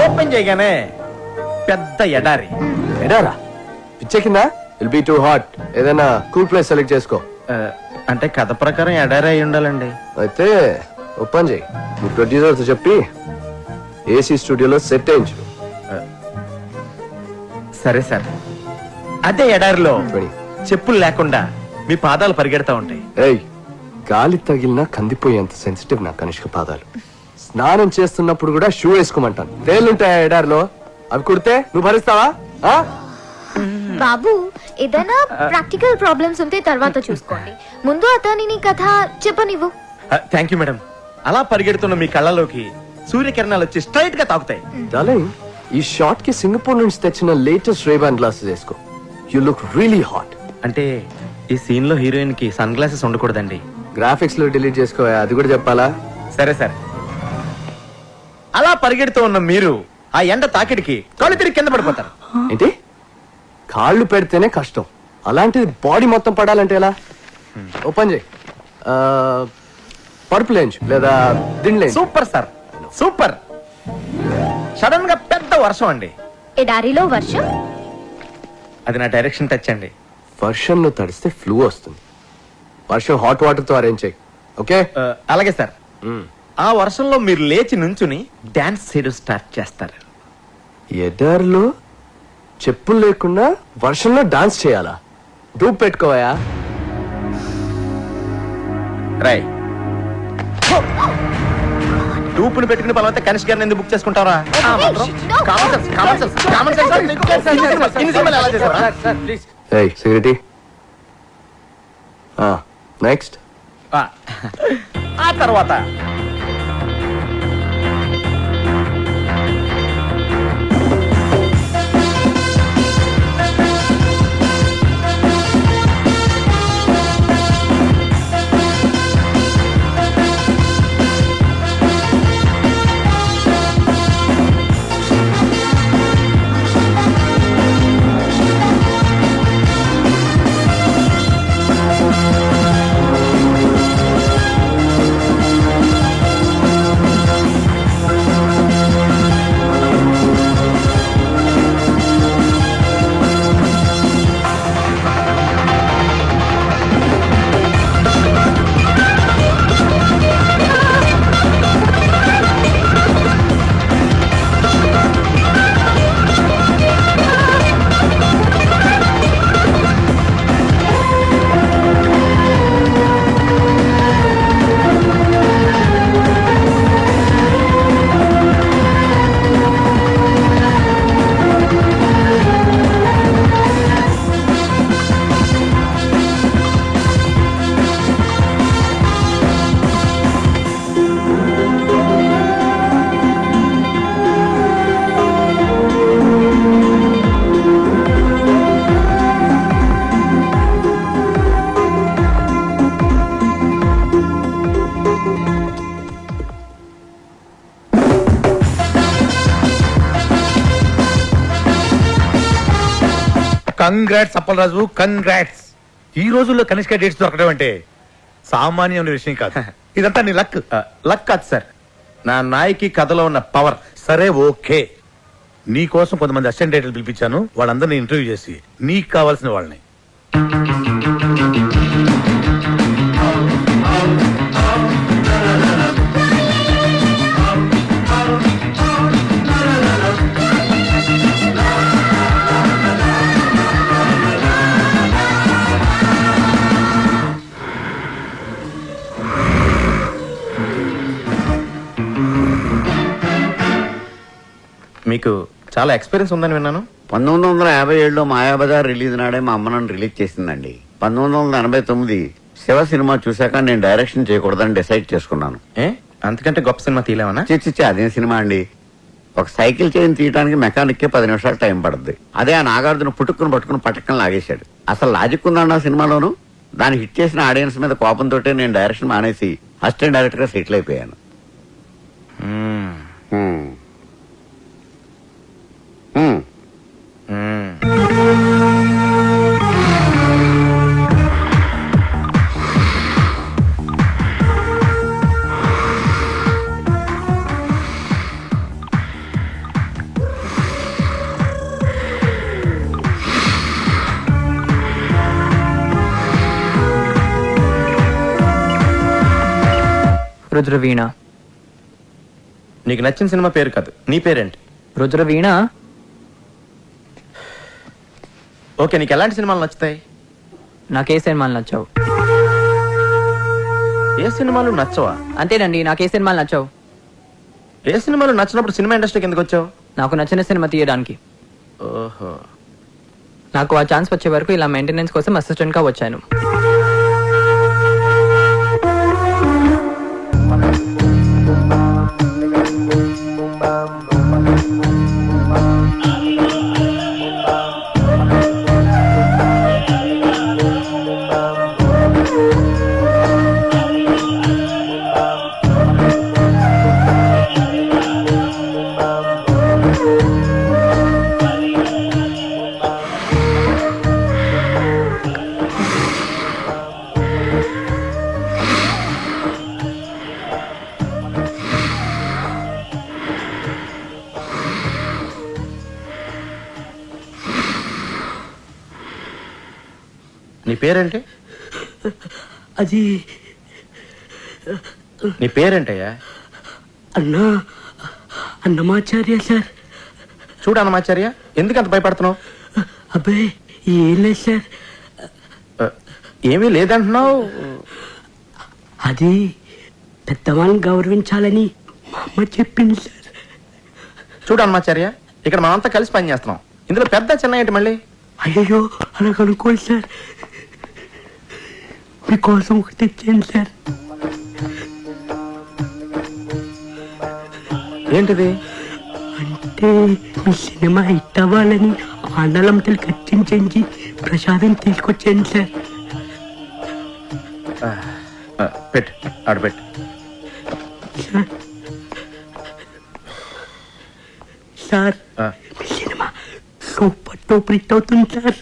Open చేయగానే పెద్ద ఎడారి. ఎడారా? పిచ్చెక్కిందా? Will be too hot. ఏదైనా కూల్ ప్లేస్ సెలెక్ట్ చేసుకో. అంటే కథ ప్రకారం ఎడారి అయి ఉండాలండి. అయితే ఓపెన్ చేయి. మీ ప్రొడ్యూసర్ తో చెప్పి ఏసీ స్టూడియోలో సెట్ అయించు. సరే సార్. అదే ఎడారిలో Ready. చెప్పులు లేకుండా మీ పాదాలు పరిగెడతా ఉంటాయి. ఏయ్, గాలి తగిలినా కందిపోయేంత సెన్సిటివ్ నా కనిష్క పాదాలు. స్నానం చేస్తున్నప్పుడు కూడా షూ వేసుకోమంటాను. తేలుంటాయా ఎడారిలో? అవి కుడితే నువ్వు భరిస్తావా? బాబు, ఏదైనా ప్రాక్టికల్ ప్రాబ్లమ్స్ ఉంటే తర్వాత చూసుకోండి. ముందు అతని కథ చెప్పనివ్వు. Thank you madam. అలా పరిగెడుతున్న మీ కళ్ళలోకి సూర్యకిరణాలు వచ్చి స్ట్రైట్ గా తాకుతాయి. డార్లింగ్, ఈ షాట్ కి సింగపూర్ నుంచి తెచ్చిన లేటెస్ట్ రేబాన్ గ్లాసెస్ వేసుకో. You look really hot. అంటే ఈ సీన్ లో హీరోయిన్ కి సన్ గ్లాసెస్ ఉండకూడదండి. గ్రాఫిక్స్ లో డిలీట్ చేసుకో, అది కూడా చెప్పాలా? సరే సరే. అలా పరిగెడుతూ ఉన్న మీరు ఆ ఎండ తాకిడికి కళ్ళు తిరిగి కింద పడిపోతారు. ఏంటి? కాళ్ళు పెడితేనే కష్టం, అలాంటిది బాడీ మొత్తం పడాలంటే ఎలా? ఓపెన్ చేయి. పరుపు లేంచు లేదా దిండ్లేంచు. Super sir, super. సడన్ గా పెద్ద వర్షం అండి. ఎడారిలో వర్షం? అది నా డైరెక్షన్ టచ్ అండి. వర్షంలో తడిస్తే ఫ్లూ వస్తుంది. వర్షం హాట్ వాటర్ తో అరేంజ్ చేయి. ఓకే? అలాగే సార్. ఆ వర్షంలో మీరు లేచి నుంచుని డాన్స్ చేయడం స్టార్ట్ చేస్తారు. ఎడారిలో చెప్పులు లేకుండా వర్షంలో డాన్స్ చేయాలా? డూప్ పెట్టుకోవయా? రై డూపుని పెట్టుకుని బలవంత కనిష్ గారిని ఎందుకు బుక్ చేసుకుంటారా? Security next. ఆ తర్వాత కంగ్రాట్స్ అప్పలరాజు, కంగ్రాట్స్. ఈ రోజుల్లో కనిష్క డేట్స్ దొరకడం అంటే సామాన్యమైన విషయం కాదు. ఇదంతా నీ లక్. లక్ కాదు సార్, నా నాయకి కథలో ఉన్న పవర్. సరే ఓకే, నీ కోసం కొంతమంది అసిస్టెంట్ డైరెక్టర్లు పిలిపించాను. వాళ్ళందరినీ ఇంటర్వ్యూ చేసి నీకు కావాల్సిన వాళ్ళని. మీకు చాలా ఎక్స్పీరియన్స్ ఉందని విన్నాను. 1957లో మాయాబజార్ రిలీజ్ నాడే మా అమ్మ నన్ను రిలీజ్ చేసిందండి. 1989 శివ సినిమా చూశాక నేను డైరెక్షన్ చేయకూడదని డిసైడ్ చేసుకున్నాను. అంతకంటే గొప్ప సినిమా తీయలేమన్నా? చిచ్చి, అదేం సినిమా అండి. ఒక సైకిల్ చైన్ తీయడానికి మెకానిక్ 10 నిమిషాలు టైం పడుతుంది. అదే ఆ నాగార్జున పుట్టుకుని పట్టుకుని పట్టకం లాగేశాడు. అసలు లాజిక్ ఉందండి ఆ సినిమాలోను. దాన్ని హిట్ చేసిన ఆడియన్స్ మీద కోపంతో నేను డైరెక్షన్ మానేసి అసిస్టెంట్ డైరెక్టర్ గా సెటిల్ అయిపోయాను. రుద్రవీణ. నీకు నచ్చిన సినిమా పేరు కాదు, నీ పేరేంటి? రుద్రవీణ. ఓకే, నీకు ఎలాంటి సినిమాలు నచ్చుతాయి? నాకే సినిమాలు నచ్చావు. ఏ సినిమాలు నచ్చవా? అంతేనండి, నాకే సినిమాలు నచ్చావు. ఏ సినిమాలు నచ్చినప్పుడు సినిమా ఇండస్ట్రీకి ఎందుకు వచ్చావు? నాకు నచ్చిన సినిమా తీయడానికి. ఓహో. నాకు ఆ ఛాన్స్ వచ్చే వరకు ఇలా మెయింటెనెన్స్ కోసం అసిస్టెంట్ గా వచ్చాను. నీ పేరేంటి? అది నీ పేరేంటయ్యా? అన్నమాచార్య సార్. చూడు అన్నమాచార్య, ఎందుకు అంత భయపడుతున్నావు? అబ్బాయి ఏం లేదు సార్. ఏమీ లేదంటున్నావు. అది పెద్దవాళ్ళని గౌరవించాలని మా అమ్మ చెప్పింది సార్. చూడు అన్నమాచార్య, ఇక్కడ మనమంతా కలిసి పని చేస్తున్నాం. ఇందులో పెద్ద చిన్న ఏంటి మళ్ళీ? అయ్యో అలా కనుక్కోండి సార్, మీకోసం ఒకటి తెచ్చాను సార్. ఏంటిది? అంటే మీ సినిమా హిట్ అవ్వాలని ఆండలంతలు ఖర్చించి ప్రసాదం తీసుకొచ్చాను సార్. పెట్టు, ఆడబెట్టు. సార్ మీ సినిమా సూపర్ టూపర్ హిట్ అవుతుంది sir.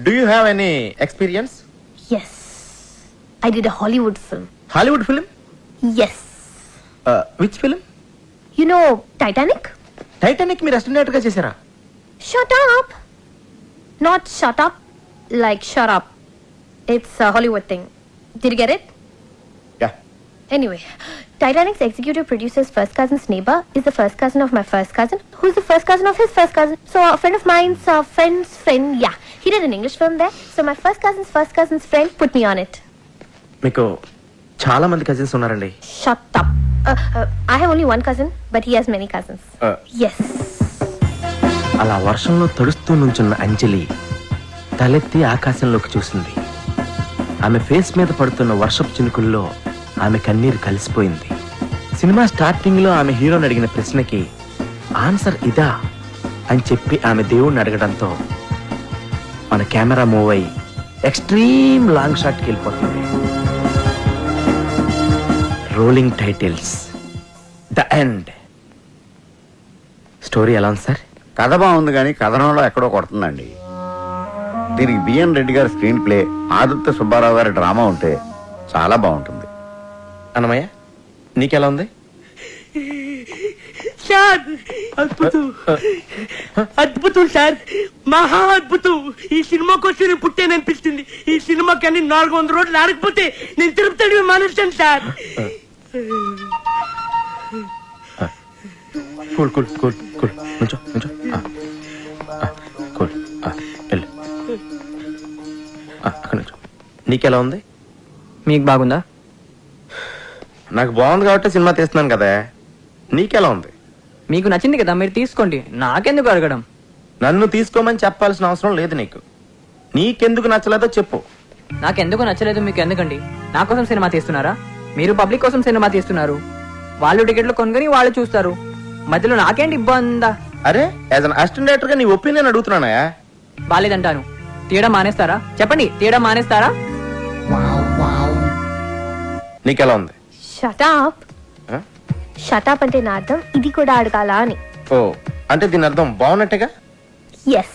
Do you have any experience? Yes. I did a Hollywood film. Hollywood film? Yes. Which film? You know Titanic? Titanic మీరు అసిస్టెంట్ గా చేశారా? Shut up. Not shut up, like shut up. It's a Hollywood thing. Did you get it? Yeah. Anyway, Titanic's executive producer's first cousin's neighbor is the first cousin of my first cousin, who's the first cousin of his first cousin. So a friend of mine's friend's friend, yeah, he did an English film there. So my first cousin's friend put me on it. మీకు చాలా మంది cousins ఉన్నారండి. Shut up. I have only one cousin, but he has many cousins. Yes. అలా వర్షంలో తడుస్తూ నుంచున్న అంజలి తలెత్తి ఆకాశంలోకి చూసింది. ఆమె ఫేస్ మీద పడుతున్న వర్షపు చినుకుల్లో ఆమె కన్నీరు కలిసిపోయింది. సినిమా స్టార్టింగ్ లో ఆమె హీరోని అడిగిన ప్రశ్నకి ఆన్సర్ ఇదా అని చెప్పి ఆమె దేవుణ్ణి అడగడంతో మన కెమెరా మూవ్ అయ్యి ఎక్స్ట్రీమ్ లాంగ్ షాట్కి వెళ్ళిపోతుంది. Rolling titles, the end. Story ఎలా ఉంది సార్? కథ బాగుంది కానీ కథనంలో ఎక్కడో కొడుతుందండి. దీనికి బిఎన్ రెడ్డి గారి స్క్రీన్ ప్లే, ఆదిత్య సుబ్బారావు గారి డ్రామా ఉంటే చాలా బాగుంటుంది. అన్నమయ్య, నీకెలా ఉంది? సార్ అద్భుతం, అద్భుతం సార్, మహా అద్భుతం. ఈ సినిమా కోసం నేను పుట్టాననిపిస్తుంది. ఈ సినిమాకి అన్ని 400 రోజులు ఆడకపోతే నేను తిరుపతి మానేస్తాను sir. Cool cool cool cool, నుంచో నుంచో. కూల్, వెళ్ళు. అక్కడ నుంచో. నీకెలా ఉంది? మీకు బాగుందా? నాకు బాగుంది కాబట్టి సినిమా తీస్తున్నాను కదా. నీకెలా ఉంది? మీకు నచ్చింది కదా, మీరు తీసుకోండి. నాకెందుకు అడగడం? నన్ను తీసుకోమని చెప్పాల్సిన అవసరం లేదు నీకు. నీకెందుకు నచ్చలేదో చెప్పు. నాకెందుకు నచ్చలేదు మీకు ఎందుకండి? నా కోసం సినిమా తీస్తున్నారా? మీరు పబ్లిక్ కోసం సినిమా తీస్తున్నారు. వాళ్ళు టికెట్లు కొనుగొని వాళ్ళు చూస్తారు. మధ్యలో నాకేంటి ఇబ్బందా? అరే, యాజ్ అన్ అసిస్టెంట్ డైరెక్టర్ గా నీ ఒపీనియన్ అడుగుతున్నానయా. బాలేదంటాను. తీయడం మానేస్తారా? చెప్పండి, తీయడం మానేస్తారా? నీకెలా ఉంది? Shut up. Shut up అంటే నా అర్థం ఇది కూడా అడగాల అని. ఓ, అంటే దీని అర్థం బాగున్నట్టుగా. Yes.